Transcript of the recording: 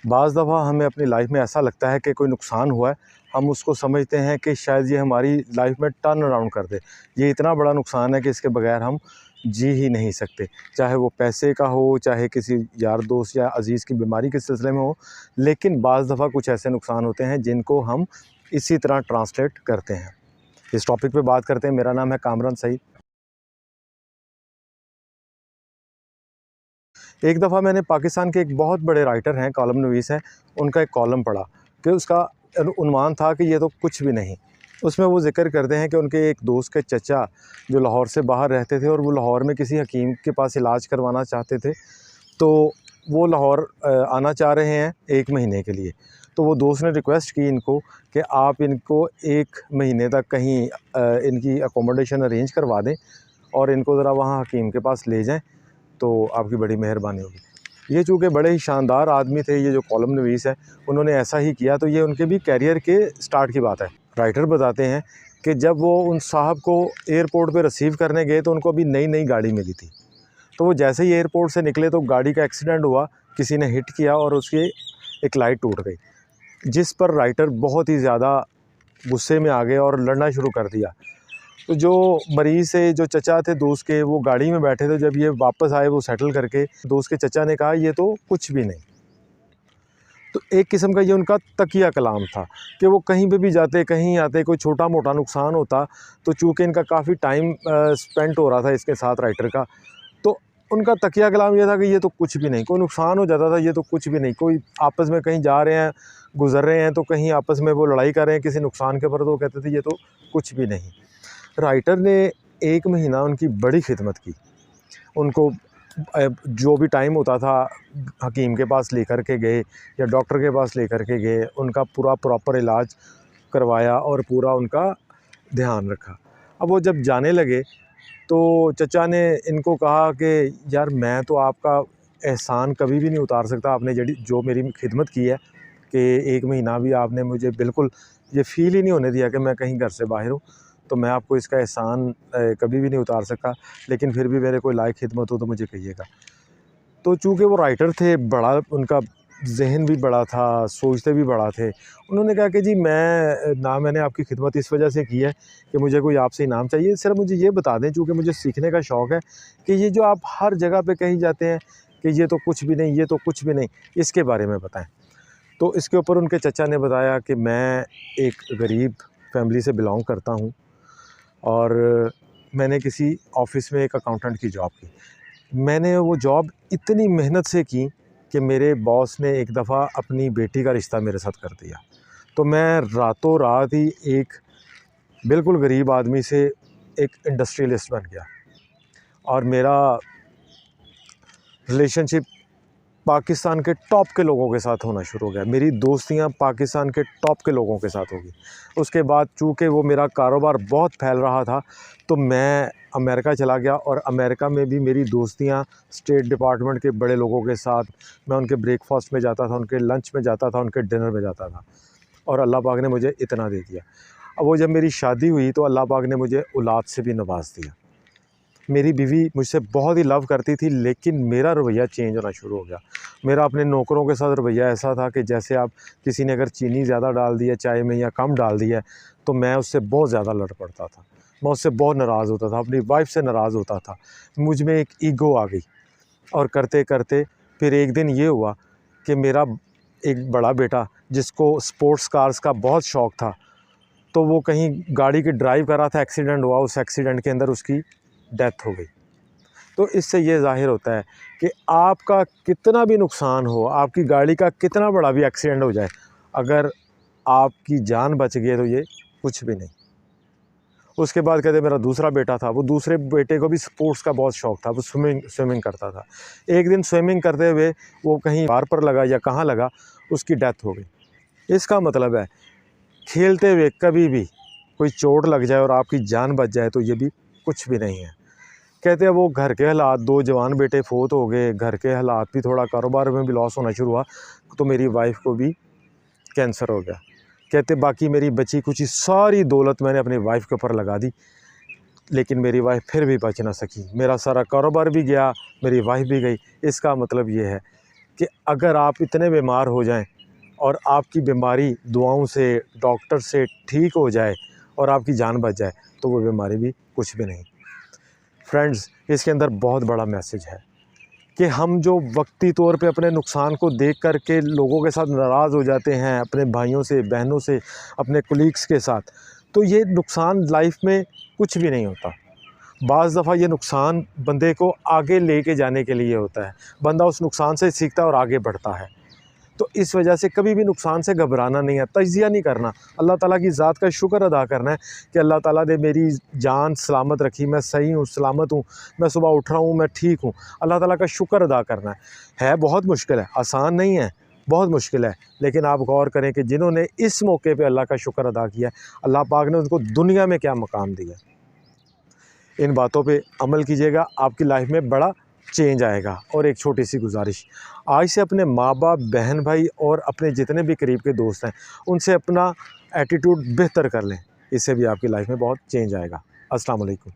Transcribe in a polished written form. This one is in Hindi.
बाज़ दफ़ा हमें अपनी लाइफ में ऐसा लगता है कि कोई नुकसान हुआ है, हम उसको समझते हैं कि शायद ये हमारी लाइफ में टर्न अराउंड कर दे। ये इतना बड़ा नुकसान है कि इसके बगैर हम जी ही नहीं सकते, चाहे वो पैसे का हो, चाहे किसी यार दोस्त या अज़ीज़ की बीमारी के सिलसिले में हो। लेकिन बाज़ दफ़ा कुछ ऐसे नुकसान होते हैं जिनको हम इसी तरह ट्रांसलेट करते हैं। इस टॉपिक पे बात करते हैं। मेरा नाम है कामरान सईद। एक दफ़ा मैंने पाकिस्तान के एक बहुत बड़े राइटर हैं, कॉलम नवीस हैं, उनका एक कॉलम पढ़ा कि उसका उन्वान था कि ये तो कुछ भी नहीं। उसमें वो ज़िक्र करते हैं कि उनके एक दोस्त के चचा जो लाहौर से बाहर रहते थे और वो लाहौर में किसी हकीम के पास इलाज करवाना चाहते थे, तो वो लाहौर आना चाह रहे हैं 1 महीने के लिए। तो वो दोस्त ने रिक्वेस्ट की इनको कि आप इनको 1 महीने तक कहीं इनकी अकोमोडेशन अरेंज करवा दें और इनको ज़रा वहाँ हकीम के पास ले जाएँ, तो आपकी बड़ी मेहरबानी होगी। ये चूँकि बड़े ही शानदार आदमी थे, ये जो कॉलम नवीस है, उन्होंने ऐसा ही किया। तो ये उनके भी कैरियर के स्टार्ट की बात है। राइटर बताते हैं कि जब वो उन साहब को एयरपोर्ट पे रिसीव करने गए तो उनको अभी नई गाड़ी मिली थी। तो वो जैसे ही एयरपोर्ट से निकले तो गाड़ी का एक्सीडेंट हुआ, किसी ने हिट किया और उसकी एक लाइट टूट गई, जिस पर राइटर बहुत ही ज़्यादा गुस्से में आ गए और लड़ना शुरू कर दिया। तो जो मरीज़ से जो चचा थे दोस्त के, वो गाड़ी में बैठे थे। जब ये वापस आए वो सेटल करके, दोस्त के चचा ने कहा ये तो कुछ भी नहीं। तो एक किस्म का ये उनका तकिया कलाम था कि वो कहीं पे भी जाते, कहीं आते, कोई छोटा मोटा नुकसान होता तो चूँकि इनका काफ़ी टाइम स्पेंड हो रहा था इसके साथ राइटर का, तो उनका तकिया कलाम ये था कि ये तो कुछ भी नहीं। कोई नुकसान हो जाता था, ये तो कुछ भी नहीं। कोई आपस में कहीं जा रहे हैं, गुज़र रहे हैं, तो कहीं आपस में वो लड़ाई कर रहे हैं किसी नुकसान के ऊपर, तो वो कहते थे ये तो कुछ भी नहीं। राइटर ने 1 महीना उनकी बड़ी खिदमत की। उनको जो भी टाइम होता था हकीम के पास लेकर के गए या डॉक्टर के पास लेकर के गए, उनका पूरा प्रॉपर इलाज करवाया और पूरा उनका ध्यान रखा। अब वो जब जाने लगे तो चचा ने इनको कहा कि यार मैं तो आपका एहसान कभी भी नहीं उतार सकता, आपने जो मेरी खिदमत की है कि 1 महीना भी आपने मुझे बिल्कुल ये फ़ील ही नहीं होने दिया कि मैं कहीं घर से बाहर हूँ, तो मैं आपको इसका एहसान कभी भी नहीं उतार सकता। लेकिन फिर भी मेरे कोई लायक खिदमत हो तो मुझे कहिएगा। तो चूँकि वो राइटर थे, बड़ा उनका ज़हन भी बड़ा था, सोचते भी बड़ा थे। उन्होंने कहा कि जी मैंने आपकी खिदमत इस वजह से की है कि मुझे कोई आपसे इनाम चाहिए। सिर्फ़ मुझे ये बता दें, चूँकि मुझे सीखने का शौक़ है, कि ये जो आप हर जगह पे कही जाते हैं कि ये तो कुछ भी नहीं, ये तो कुछ भी नहीं, इसके बारे में बताएँ। तो इसके ऊपर उनके चचा ने बताया कि मैं एक गरीब फैमिली से बिलॉन्ग करता हूँ और मैंने किसी ऑफ़िस में एक अकाउंटेंट की जॉब की। मैंने वो जॉब इतनी मेहनत से की कि मेरे बॉस ने एक दफ़ा अपनी बेटी का रिश्ता मेरे साथ कर दिया। तो मैं रातों रात ही एक बिल्कुल गरीब आदमी से एक इंडस्ट्रियलिस्ट बन गया और मेरा रिलेशनशिप पाकिस्तान के टॉप के लोगों के साथ होना शुरू हो गया। मेरी दोस्तियां पाकिस्तान के टॉप के लोगों के साथ होगी। उसके बाद चूँकि वो मेरा कारोबार बहुत फैल रहा था, तो मैं अमेरिका चला गया और अमेरिका में भी मेरी दोस्तियां स्टेट डिपार्टमेंट के बड़े लोगों के साथ, मैं उनके ब्रेकफास्ट में जाता था, उनके लंच में जाता था, उनके डिनर में जाता था और अल्लाह पाक ने मुझे इतना दे दिया। अब वो जब मेरी शादी हुई तो अल्लाह पाक ने मुझे औलाद से भी नवाज दिया। मेरी बीवी मुझसे बहुत ही लव करती थी, लेकिन मेरा रवैया चेंज होना शुरू हो गया। मेरा अपने नौकरों के साथ रवैया ऐसा था कि जैसे आप किसी ने अगर चीनी ज़्यादा डाल दी है चाय में या कम डाल दी है, तो मैं उससे बहुत ज़्यादा लड़ पड़ता था। मैं उससे बहुत नाराज़ होता था, अपनी वाइफ से नाराज़ होता था। मुझ में एक ईगो आ गई और करते करते फिर एक दिन ये हुआ कि मेरा एक बड़ा बेटा, जिसको स्पोर्ट्स कार्स का बहुत शौक़ था, तो वो कहीं गाड़ी की ड्राइव कर रहा था, एक्सीडेंट हुआ। उस एक्सीडेंट के अंदर उसकी डेथ हो गई। तो इससे ये ज़ाहिर होता है कि आपका कितना भी नुकसान हो, आपकी गाड़ी का कितना बड़ा भी एक्सीडेंट हो जाए, अगर आपकी जान बच गई है तो ये कुछ भी नहीं। उसके बाद कहते मेरा दूसरा बेटा था, वो दूसरे बेटे को भी स्पोर्ट्स का बहुत शौक़ था, वो स्विमिंग करता था। एक दिन स्विमिंग करते हुए वो कहीं बार पर लगा या कहाँ लगा, उसकी डेथ हो गई। इसका मतलब है खेलते हुए कभी भी कोई चोट लग जाए और आपकी जान बच जाए तो ये भी कुछ भी नहीं है। कहते हैं वो घर के हालात, 2 जवान बेटे फोत हो गए, घर के हालात भी, थोड़ा कारोबार में भी लॉस होना शुरू हुआ, तो मेरी वाइफ को भी कैंसर हो गया। कहते बाकी मेरी बची कुची सारी दौलत मैंने अपनी वाइफ के ऊपर लगा दी, लेकिन मेरी वाइफ फिर भी बच ना सकी। मेरा सारा कारोबार भी गया, मेरी वाइफ भी गई। इसका मतलब ये है कि अगर आप इतने बीमार हो जाएं और आपकी बीमारी दुआओं से, डॉक्टर से ठीक हो जाए और आपकी जान बच जाए, तो वो बीमारी भी कुछ भी नहीं। फ्रेंड्स, इसके अंदर बहुत बड़ा मैसेज है कि हम जो वक्ती तौर पे अपने नुकसान को देख कर के लोगों के साथ नाराज़ हो जाते हैं, अपने भाइयों से, बहनों से, अपने कोलीग्स के साथ, तो ये नुकसान लाइफ में कुछ भी नहीं होता। बाज़ दफ़ा ये नुकसान बंदे को आगे लेके जाने के लिए होता है। बंदा उस नुकसान से सीखता है और आगे बढ़ता है। तो इस वजह से कभी भी नुकसान से घबराना नहीं है, तज्ज़िया नहीं करना, अल्लाह ताला की ज़ात का शुक्र अदा करना है कि अल्लाह ताला ने मेरी जान सलामत रखी, मैं सही हूँ, सलामत हूँ, मैं सुबह उठ रहा हूँ, मैं ठीक हूँ। अल्लाह ताला का शुक्र अदा करना है बहुत मुश्किल है, आसान नहीं है, बहुत मुश्किल है। लेकिन आप गौर करें कि जिन्होंने इस मौके पर अल्लाह का शुक्र अदा किया, अल्लाह पाक ने उनको दुनिया में क्या मकाम दिया। इन बातों पे अमल कीजिएगा, आपकी लाइफ में बड़ा चेंज आएगा। और एक छोटी सी गुजारिश, आज से अपने माँ बाप, बहन भाई और अपने जितने भी करीब के दोस्त हैं, उनसे अपना एटीट्यूड बेहतर कर लें, इससे भी आपकी लाइफ में बहुत चेंज आएगा। अस्सलाम वालेकुम।